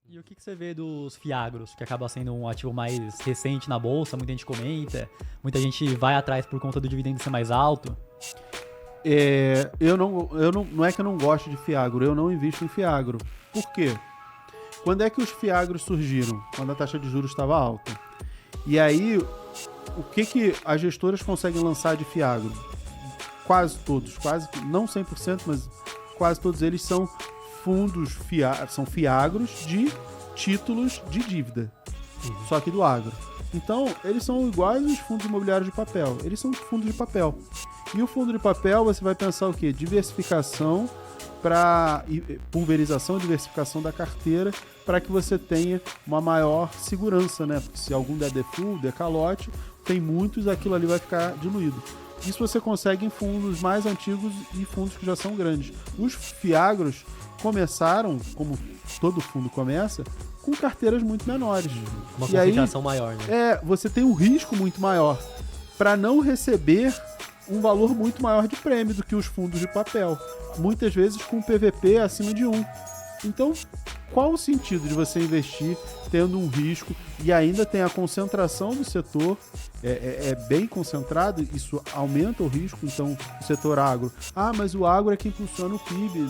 E o que você vê dos Fiagros, que acaba sendo um ativo mais recente na bolsa, muita gente comenta, muita gente vai atrás por conta do dividendo ser mais alto? Não é que eu não gosto de Fiagro, eu não invisto em Fiagro. Por quê? Quando é que os Fiagros surgiram? Quando a taxa de juros estava alta. E aí, o que as gestoras conseguem lançar de Fiagro? Quase todos, não 100%, mas quase todos eles são são Fiagros de títulos de dívida, só que do agro. Então, eles são iguais aos fundos imobiliários de papel. Eles são fundos de papel. E o fundo de papel, você vai pensar o quê? Diversificação para pulverização, diversificação da carteira para que você tenha uma maior segurança, né? Porque se algum der default, der calote, tem muitos, aquilo ali vai ficar diluído. Isso você consegue em fundos mais antigos e fundos que já são grandes. Os Fiagros começaram, como todo fundo começa, com carteiras muito menores. Uma concentração maior, né? Você tem um risco muito maior para não receber um valor muito maior de prêmio do que os fundos de papel. Muitas vezes com PVP acima de 1. Então, qual o sentido de você investir tendo um risco e ainda tem a concentração do setor, é bem concentrado, isso aumenta o risco, então o setor agro. Mas o agro é que impulsiona o PIB,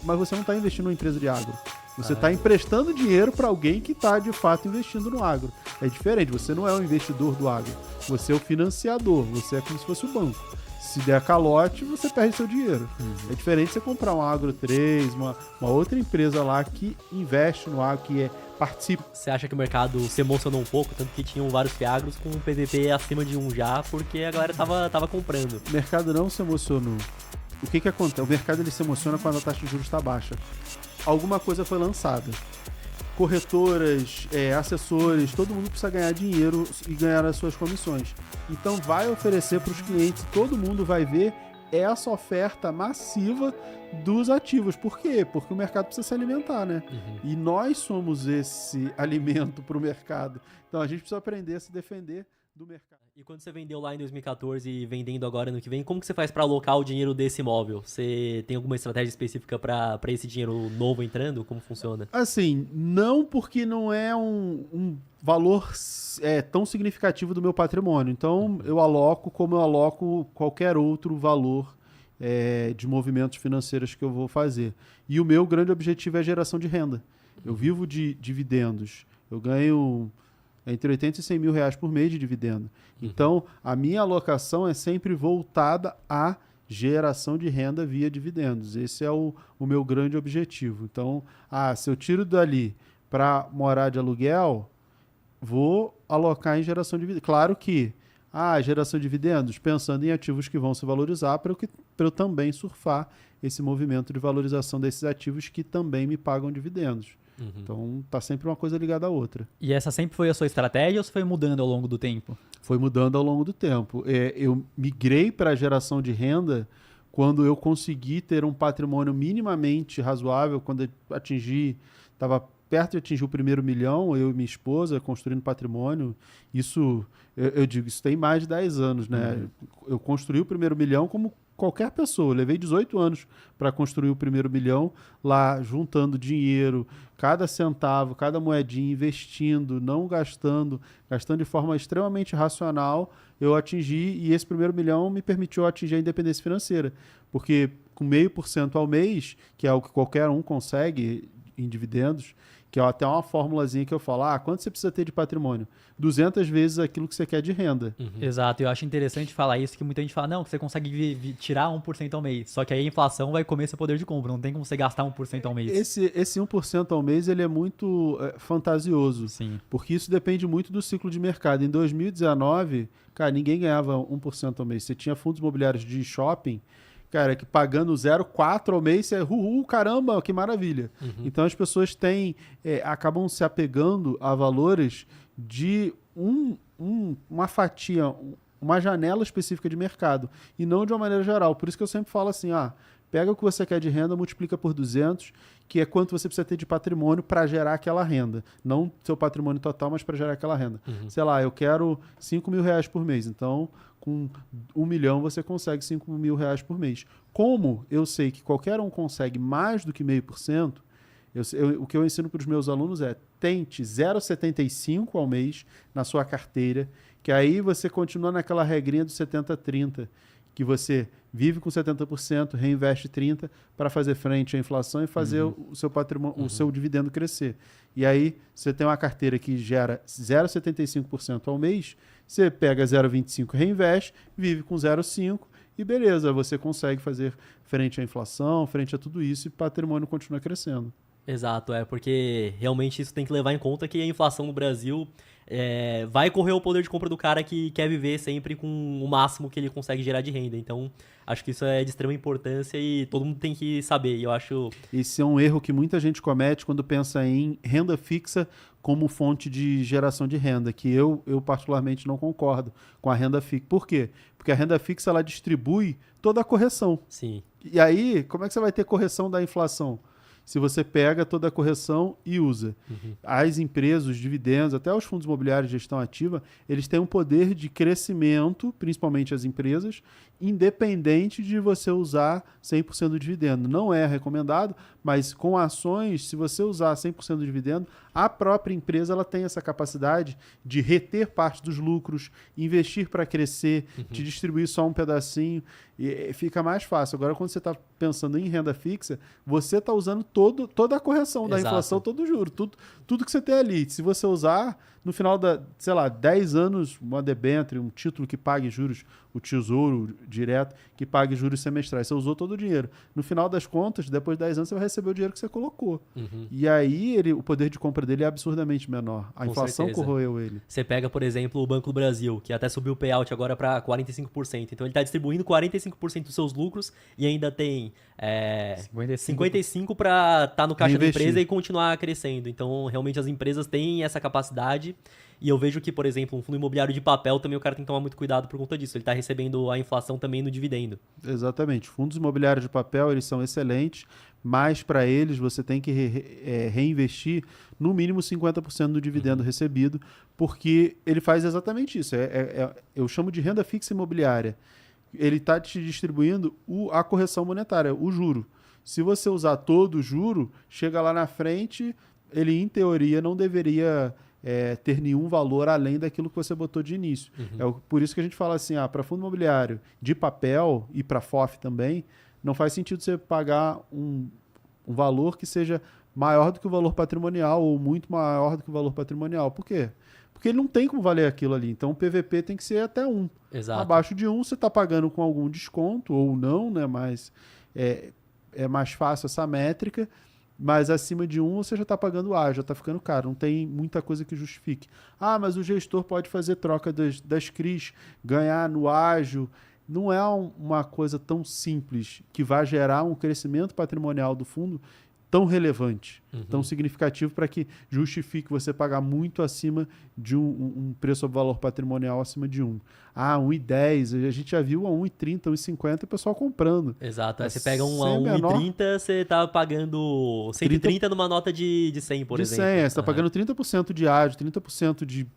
mas você não está investindo numa empresa de agro. Você está emprestando dinheiro para alguém que está, de fato, investindo no agro. É diferente, você não é o investidor do agro, você é o financiador, você é como se fosse o banco. Se der calote, você perde seu dinheiro. É diferente você comprar um Agro 3, uma outra empresa lá que investe no agro, que participa. Você acha que o mercado se emocionou um pouco, tanto que tinham vários Fiagros com um PVP acima de 1 já, porque a galera tava comprando. O mercado não se emocionou. O que acontece? O mercado ele se emociona quando a taxa de juros está baixa. Alguma coisa foi lançada. Corretoras, assessores, todo mundo precisa ganhar dinheiro e ganhar as suas comissões. Então vai oferecer para os clientes, todo mundo vai ver essa oferta massiva dos ativos. Por quê? Porque o mercado precisa se alimentar, né? E nós somos esse alimento para o mercado. Então a gente precisa aprender a se defender do mercado. E quando você vendeu lá em 2014 e vendendo agora no que vem, como que você faz para alocar o dinheiro desse imóvel? Você tem alguma estratégia específica para esse dinheiro novo entrando? Como funciona? Assim, não, porque não é um valor tão significativo do meu patrimônio. Então, eu aloco como eu aloco qualquer outro valor de movimentos financeiros que eu vou fazer. E o meu grande objetivo é a geração de renda. Eu vivo de dividendos. Eu ganho entre 80 e 100 mil reais por mês de dividendo. Então, a minha alocação é sempre voltada à geração de renda via dividendos. Esse é o meu grande objetivo. Então, se eu tiro dali para morar de aluguel, vou alocar em geração de dividendos. Claro que geração de dividendos, pensando em ativos que vão se valorizar para eu também surfar esse movimento de valorização desses ativos que também me pagam dividendos. Então, tá sempre uma coisa ligada à outra. E essa sempre foi a sua estratégia ou você foi mudando ao longo do tempo? Foi mudando ao longo do tempo. Eu migrei para a geração de renda quando eu consegui ter um patrimônio minimamente razoável, quando eu estava perto de atingir o primeiro milhão, eu e minha esposa construindo patrimônio. Isso, eu digo, isso tem mais de 10 anos, né? Eu construí o primeiro milhão como qualquer pessoa. Eu levei 18 anos para construir o primeiro milhão, lá juntando dinheiro, cada centavo, cada moedinha, investindo, não gastando de forma extremamente racional, eu atingi, e esse primeiro milhão me permitiu atingir a independência financeira. Porque com 0,5% ao mês, que é o que qualquer um consegue em dividendos, que é até uma formulazinha que eu falo, quanto você precisa ter de patrimônio? 200 vezes aquilo que você quer de renda. Exato, eu acho interessante falar isso, que muita gente fala, não, que você consegue tirar 1% ao mês, só que aí a inflação vai comer seu poder de compra, não tem como você gastar 1% ao mês. Esse 1% ao mês, ele é muito fantasioso, Sim. Porque isso depende muito do ciclo de mercado. Em 2019, cara, ninguém ganhava 1% ao mês. Você tinha fundos imobiliários de shopping, cara, que pagando 0,4 ao mês, caramba, que maravilha. Então as pessoas acabam se apegando a valores de uma fatia, uma janela específica de mercado, e não de uma maneira geral. Por isso que eu sempre falo assim, pega o que você quer de renda, multiplica por 200, que é quanto você precisa ter de patrimônio para gerar aquela renda. Não seu patrimônio total, mas para gerar aquela renda. Sei lá, eu quero 5 mil reais por mês, então com 1 milhão você consegue 5 mil reais por mês. Como eu sei que qualquer um consegue mais do que 0,5%, O que eu ensino para os meus alunos é tente 0,75 ao mês na sua carteira, que aí você continua naquela regrinha do 70-30, que você vive com 70%, reinveste 30% para fazer frente à inflação e fazer o seu patrimônio, o seu dividendo crescer. E aí você tem uma carteira que gera 0,75% ao mês, você pega 0,25%, reinveste, vive com 0,5% e beleza, você consegue fazer frente à inflação, frente a tudo isso e o patrimônio continua crescendo. Exato, porque realmente isso tem que levar em conta que a inflação no Brasil vai correr o poder de compra do cara que quer viver sempre com o máximo que ele consegue gerar de renda. Então, acho que isso é de extrema importância e todo mundo tem que saber. E eu acho... Esse é um erro que muita gente comete quando pensa em renda fixa como fonte de geração de renda, que eu particularmente não concordo com a renda fixa. Por quê? Porque a renda fixa ela distribui toda a correção. Sim. E aí, como é que você vai ter correção da inflação? Se você pega toda a correção e usa. As empresas, os dividendos, até os fundos imobiliários de gestão ativa, eles têm um poder de crescimento, principalmente as empresas, independente de você usar 100% do dividendo. Não é recomendado, mas com ações, se você usar 100% do dividendo, a própria empresa ela tem essa capacidade de reter parte dos lucros, investir para crescer, te distribuir só um pedacinho, e fica mais fácil. Agora, quando você está pensando em renda fixa, você está usando toda a correção da inflação, todo o juro, tudo que você tem ali. Se você usar, no final da, 10 anos, uma debênture, um título que pague juros, o Tesouro Direto, que pague juros semestrais, você usou todo o dinheiro. No final das contas, depois de 10 anos, você vai receber o dinheiro que você colocou. E aí, o poder de compra dele é absurdamente menor. A inflação corroeu ele. Você pega, por exemplo, o Banco do Brasil, que até subiu o payout agora para 45%. Então, ele está distribuindo 45% dos seus lucros e ainda tem 55% para estar no caixa da empresa e continuar crescendo. Então, realmente, as empresas têm essa capacidade. E eu vejo que, por exemplo, um fundo imobiliário de papel também o cara tem que tomar muito cuidado por conta disso. Ele está recebendo a inflação também no dividendo. Exatamente. Fundos imobiliários de papel, eles são excelentes, mas para eles você tem que reinvestir no mínimo 50% do dividendo recebido, porque ele faz exatamente isso. Eu chamo de renda fixa imobiliária. Ele está te distribuindo a correção monetária, o juro. Se você usar todo o juro, chega lá na frente, ele, em teoria, não deveria ter nenhum valor além daquilo que você botou de início. Por isso que a gente fala assim, para fundo imobiliário de papel e para FOF também, não faz sentido você pagar um valor que seja maior do que o valor patrimonial ou muito maior do que o valor patrimonial. Por quê? Porque ele não tem como valer aquilo ali. Então o PVP tem que ser até 1. Exato. Abaixo de 1 você está pagando com algum desconto ou não, né? Mas é mais fácil essa métrica. Mas acima de 1 você já está pagando já está ficando caro, não tem muita coisa que justifique. Mas o gestor pode fazer troca das CRIs, ganhar no ágio. Não é uma coisa tão simples que vai gerar um crescimento patrimonial do fundo tão relevante, tão significativo para que justifique você pagar muito acima de um preço sobre valor patrimonial acima de 1. 1,10, a gente já viu a 1,30, 1,50 o pessoal comprando. Exato, aí você pega um a 1,30, você tá pagando 130 numa nota de 100, por exemplo. De 100, você está pagando 30% de ágio, 30% de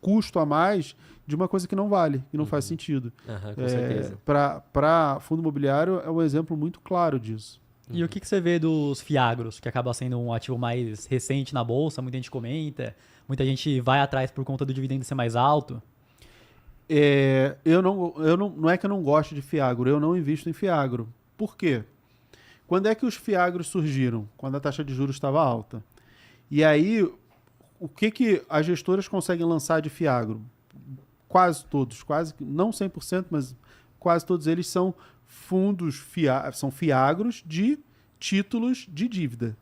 custo a mais de uma coisa que não vale, que não faz sentido. Com certeza. Para fundo imobiliário é um exemplo muito claro disso. E o que você vê dos fiagros, que acaba sendo um ativo mais recente na bolsa, muita gente comenta, muita gente vai atrás por conta do dividendo ser mais alto? Não é que eu não gosto de fiagro, eu não invisto em fiagro. Por quê? Quando é que os fiagros surgiram? Quando a taxa de juros estava alta. E aí, o que as gestoras conseguem lançar de fiagro? Quase todos, não 100%, mas quase todos eles são fundos, são fiagros de títulos de dívida,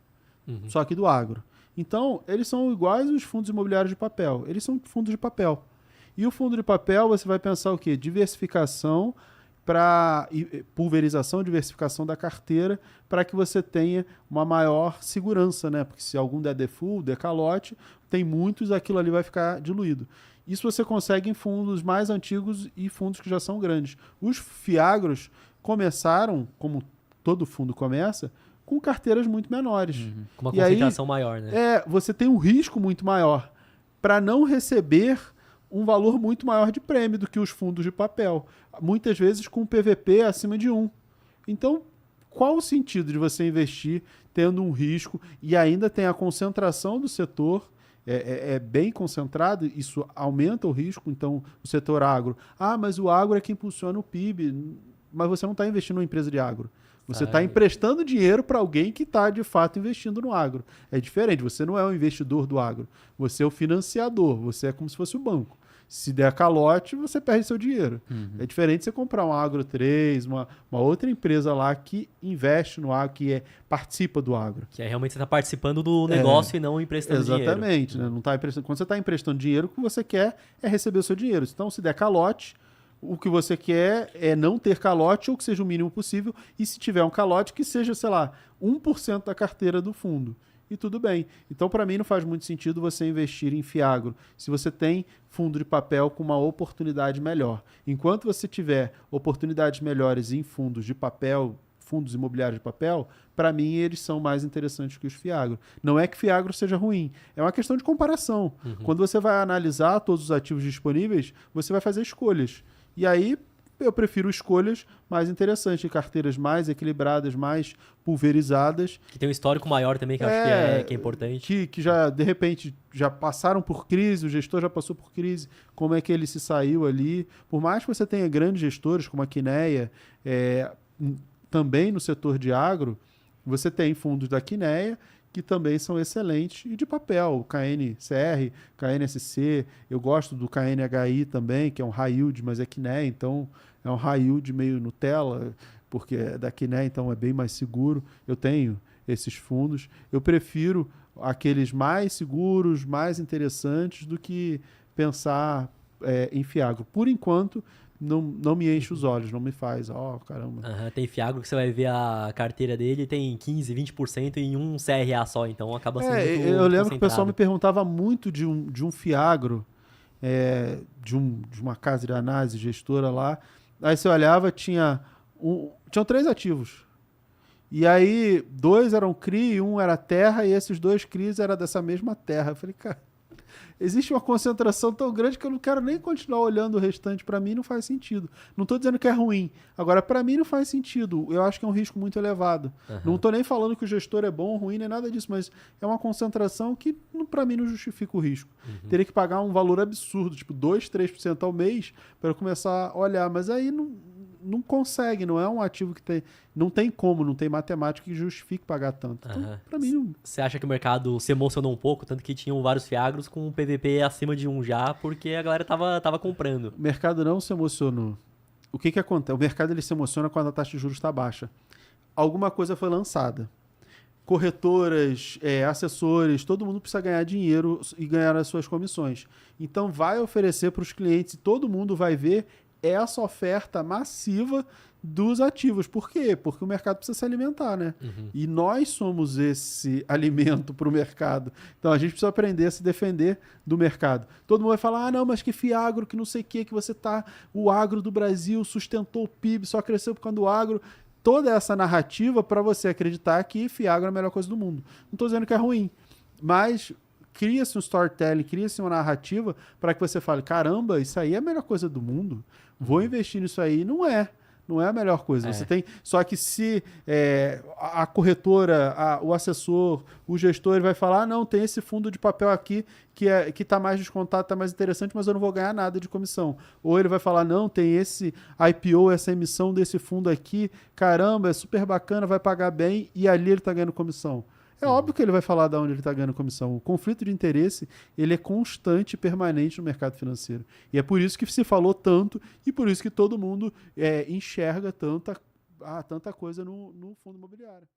só que do agro. Então, eles são iguais aos fundos imobiliários de papel. Eles são fundos de papel. E o fundo de papel, você vai pensar o quê? Diversificação pulverização, diversificação da carteira para que você tenha uma maior segurança, né? Porque se algum der default, der calote, tem muitos, aquilo ali vai ficar diluído. Isso você consegue em fundos mais antigos e fundos que já são grandes. Os fiagros começaram, como todo fundo começa, com carteiras muito menores. Com uma concentração maior, né? Você tem um risco muito maior para não receber um valor muito maior de prêmio do que os fundos de papel. Muitas vezes com PVP acima de 1. Então, qual o sentido de você investir tendo um risco e ainda tem a concentração do setor, é bem concentrado, isso aumenta o risco, então o setor agro. Ah, mas o agro é que impulsiona o PIB, mas você não está investindo numa empresa de agro. Você está emprestando dinheiro para alguém que está, de fato, investindo no agro. É diferente, você não é o investidor do agro, você é o financiador, você é como se fosse o banco. Se der calote, você perde seu dinheiro. É diferente você comprar um Agro 3, uma outra empresa lá que investe no agro, que participa do agro. Que realmente você está participando do negócio e não emprestando dinheiro. Exatamente. Né? Não tá emprestando. Quando você está emprestando dinheiro, o que você quer é receber o seu dinheiro. Então, se der calote, o que você quer é não ter calote ou que seja o mínimo possível. E se tiver um calote, que seja, sei lá, 1% da carteira do fundo. E tudo bem. Então, para mim, não faz muito sentido você investir em Fiagro se você tem fundo de papel com uma oportunidade melhor. Enquanto você tiver oportunidades melhores em fundos de papel, fundos imobiliários de papel, para mim, eles são mais interessantes que os Fiagro. Não é que Fiagro seja ruim, é uma questão de comparação. Quando você vai analisar todos os ativos disponíveis, você vai fazer escolhas. E aí, eu prefiro escolhas mais interessantes, carteiras mais equilibradas, mais pulverizadas. Que tem um histórico maior também, que eu acho que é importante. Que já, de repente, já passaram por crise, o gestor já passou por crise, como é que ele se saiu ali. Por mais que você tenha grandes gestores, como a Quineia, também no setor de agro, você tem fundos da Quineia, que também são excelentes, e de papel, o KNCR, KNSC, eu gosto do KNHI também, que é um high yield, mas é Quineia, então é um high yield meio Nutella, porque é da Quineia, então é bem mais seguro. Eu tenho esses fundos, eu prefiro aqueles mais seguros, mais interessantes, do que pensar em Fiagro. Por enquanto, não me enche os olhos, não me faz, caramba. Tem Fiagro que você vai ver a carteira dele, tem 15%, 20% em um CRA só, então acaba sendo muito eu lembro que o pessoal me perguntava muito de um Fiagro, de uma casa de análise gestora lá, aí você olhava, tinham 3 ativos. E aí, 2 eram CRI e 1 era terra, e esses 2 CRIs eram dessa mesma terra. Eu falei, cara, existe uma concentração tão grande que eu não quero nem continuar olhando o restante. Para mim não faz sentido. Não estou dizendo que é ruim. Agora, para mim não faz sentido. Eu acho que é um risco muito elevado. Não estou nem falando que o gestor é bom ou ruim, nem nada disso, mas é uma concentração que para mim não justifica o risco. Teria que pagar um valor absurdo, tipo 2%, 3% ao mês, para eu começar a olhar. Mas aí não consegue, não é um ativo que tem... Não tem matemática que justifique pagar tanto. Então, para mim... Não... Você acha que o mercado se emocionou um pouco, tanto que tinham vários Fiagros com um PVP acima de 1 já, porque a galera tava comprando? O mercado não se emocionou. O que acontece? O mercado ele se emociona quando a taxa de juros está baixa. Alguma coisa foi lançada. Corretoras, assessores, todo mundo precisa ganhar dinheiro e ganhar as suas comissões. Então, vai oferecer para os clientes e todo mundo vai ver essa oferta massiva dos ativos. Por quê? Porque o mercado precisa se alimentar, né? E nós somos esse alimento para o mercado. Então a gente precisa aprender a se defender do mercado. Todo mundo vai falar, não, mas que Fiagro, que não sei o que você tá... O agro do Brasil sustentou o PIB, só cresceu por causa do agro. Toda essa narrativa para você acreditar que Fiagro é a melhor coisa do mundo. Não estou dizendo que é ruim, mas... Cria-se um storytelling, cria-se uma narrativa para que você fale, caramba, isso aí é a melhor coisa do mundo. Vou investir nisso aí. Não é a melhor coisa. Você tem, só que se a corretora, o assessor, o gestor, ele vai falar, não, tem esse fundo de papel aqui que está mais descontado, está mais interessante, mas eu não vou ganhar nada de comissão. Ou ele vai falar, não, tem esse IPO, essa emissão desse fundo aqui, caramba, é super bacana, vai pagar bem, e ali ele está ganhando comissão. É óbvio que ele vai falar de onde ele está ganhando comissão. O conflito de interesse ele é constante e permanente no mercado financeiro. E é por isso que se falou tanto e por isso que todo mundo enxerga tanta coisa no fundo imobiliário.